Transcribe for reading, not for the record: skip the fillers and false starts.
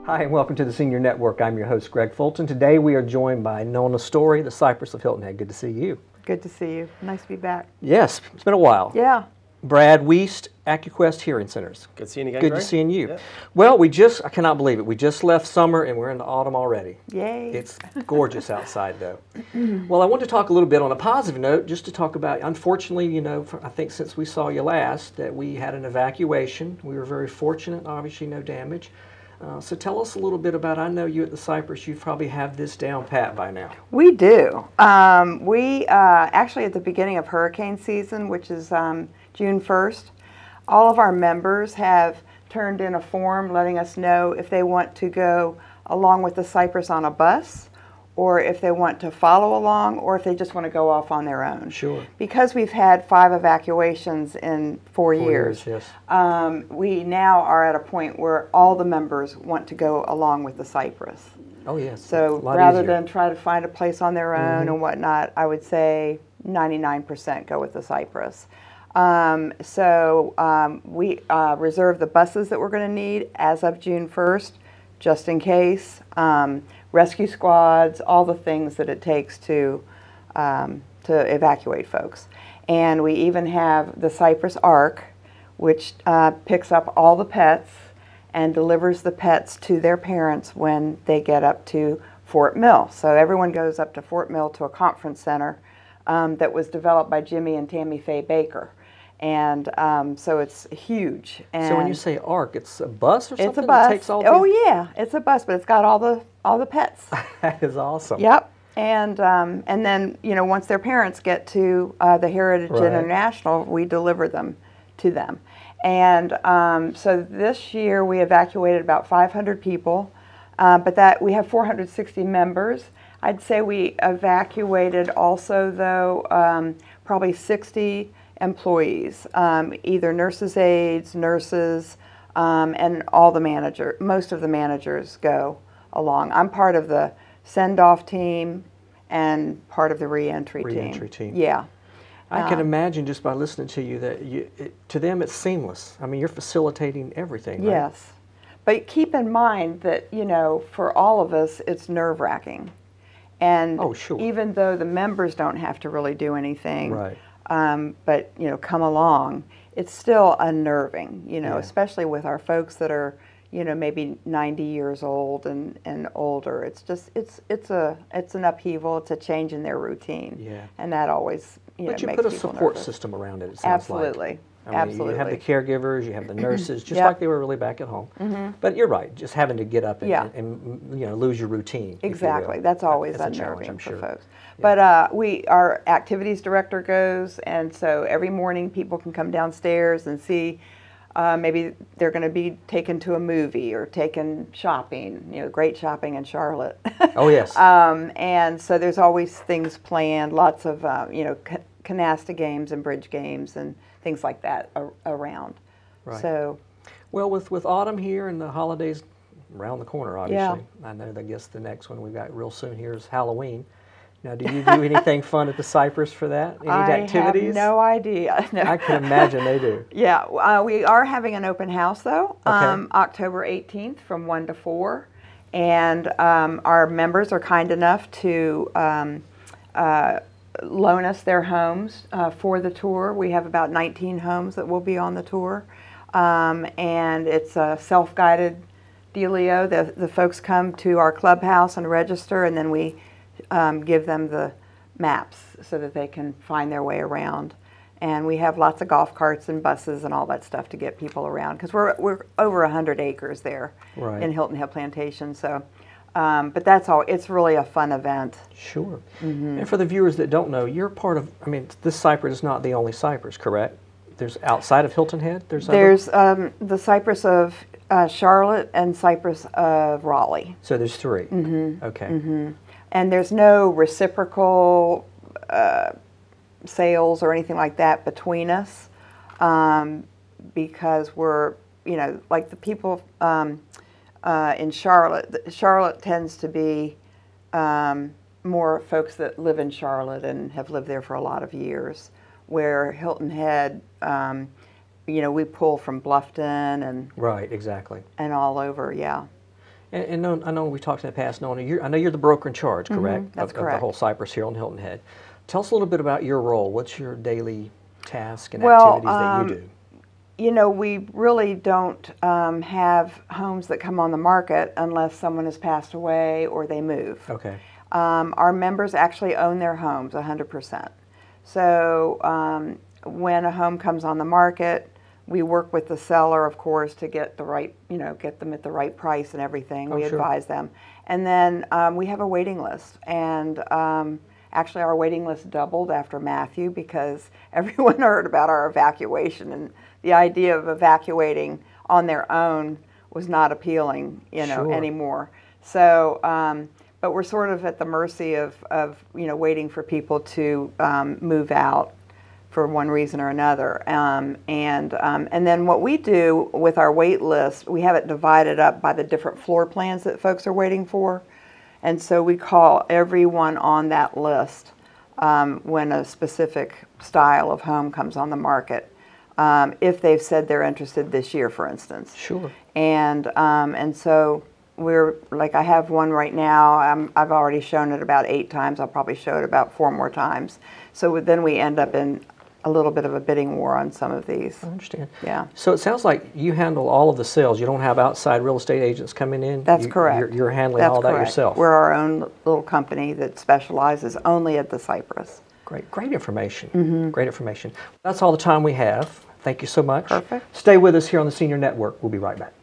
Hi, and welcome to the Senior Network. I'm your host, Greg Fulton. Today we are joined by Nona Story, the Cypress of Hilton Head. Good to see you. Good to see you. Nice to be back. Yes, it's been a while. Yeah. Brad Wiest, AccuQuest Hearing Centers. Good seeing you again, Good Greg. to seeing you. Yep. Well, I cannot believe it. We just left summer and we're into autumn already. Yay. It's gorgeous outside, though. Well, I want to talk a little bit on a positive note, just to talk about, unfortunately, you know, I think since we saw you last, that we had an evacuation. We were very fortunate, obviously no damage. So tell us a little bit about, I know you at the Cypress, you probably have this down pat by now. We do. We actually at the beginning of hurricane season, which is June 1st, all of our members have turned in a form letting us know if they want to go along with the Cypress on a bus, or if they want to follow along, or if they just want to go off on their own. Sure. Because we've had 5 evacuations in 4 years, yes. We now are at a point where all the members want to go along with the Cypress. Oh, yes. So rather than try to find a place on their own and whatnot, I would say 99% go with the Cypress. We reserve the buses that we're going to need as of June 1st, just in case. Rescue squads, all the things that it takes to evacuate folks. And we even have the Cypress Arc, which picks up all the pets and delivers the pets to their parents when they get up to Fort Mill. So everyone goes up to Fort Mill to a conference center that was developed by Jimmy and Tammy Faye Baker. And so it's huge. And so when you say Arc, it's a bus or something? It's a bus. That takes all Oh yeah, it's a bus, but it's got all the pets. That is awesome. Yep. And then, you know, once their parents get to the Heritage International, we deliver them to them. And so this year we evacuated about 500 people, but that we have 460 members. I'd say we evacuated also, though, probably 60 employees, either nurses' aides, nurses, and most of the managers go along. I'm part of the send-off team and part of the re-entry team. Yeah. I can imagine just by listening to you that to them it's seamless. I mean, you're facilitating everything, right? Yes. But keep in mind that, you know, for all of us, it's nerve-wracking. And even though the members don't have to really do anything, but, you know, come along, it's still unnerving, you know, especially with our folks that are, you know, maybe 90 years old and older. It's just, it's an upheaval, it's a change in their routine. Yeah. And that always, you know, makes people nervous. But you put a support system around it, it sounds like. Absolutely. I mean, Absolutely. You have the caregivers, you have the nurses, just like they were really back at home. But you're right, just having to get up and you know, lose your routine. Exactly. That's always unnerving for folks. Yeah. But our activities director goes, and so every morning people can come downstairs and see maybe they're going to be taken to a movie or taken shopping, you know, great shopping in Charlotte. Oh, yes. And so there's always things planned, lots of, you know, canasta games and bridge games and things like that around. Right. So, well, with autumn here and the holidays around the corner, obviously. I know that I guess the next one we've got real soon here is Halloween. Now, do you do anything fun at the Cypress for that? Any activities? I have no idea. No. I can imagine they do. Yeah, we are having an open house though, Okay. October 18th from 1 to 4, and our members are kind enough to loan us their homes for the tour. We have about 19 homes that will be on the tour, and it's a self-guided dealio. The folks come to our clubhouse and register, and then we give them the maps so that they can find their way around. And we have lots of golf carts and buses and all that stuff to get people around, because we're over 100 acres there in Hilton Head Plantation. So. But that's all. It's really a fun event. Sure. And for the viewers that don't know, you're part of, I mean, this Cypress is not the only Cypress, correct? There's outside of Hilton Head? There's the Cypress of Charlotte and Cypress of Raleigh. So there's 3. Okay. And there's no reciprocal sales or anything like that between us, because we're, you know, like the people in Charlotte. Charlotte tends to be more folks that live in Charlotte and have lived there for a lot of years, where Hilton Head, you know, we pull from Bluffton and right, exactly, and all over, yeah. And I know we talked in the past, Nona, I know you're the broker in charge, correct? That's of correct. the whole Cypress here on Hilton Head. Tell us a little bit about your role. What's your daily task and activities that you do? You know, we really don't have homes that come on the market unless someone has passed away or they move. Okay. Our members actually own their homes 100%. So when a home comes on the market, we work with the seller, of course, to get the right, get them at the right price and everything. We advise them. And then we have a waiting list. And actually our waiting list doubled after Matthew because everyone heard about our evacuation, and the idea of evacuating on their own was not appealing, anymore. So, but we're sort of at the mercy of waiting for people to move out for one reason or another. And then what we do with our wait list, we have it divided up by the different floor plans that folks are waiting for. And so we call everyone on that list when a specific style of home comes on the market, if they've said they're interested this year, for instance. Sure. And so we're, like, I have one right now. I've already shown it about 8 times. I'll probably show it about 4 more times. So then we end up in a little bit of a bidding war on some of these. I understand. Yeah. So it sounds like you handle all of the sales. You don't have outside real estate agents coming in? That's correct. You're handling all that yourself? We're our own little company that specializes only at the Cypress. Great information. Great information. That's all the time we have. Thank you so much. Perfect. Stay with us here on the Senior Network. We'll be right back.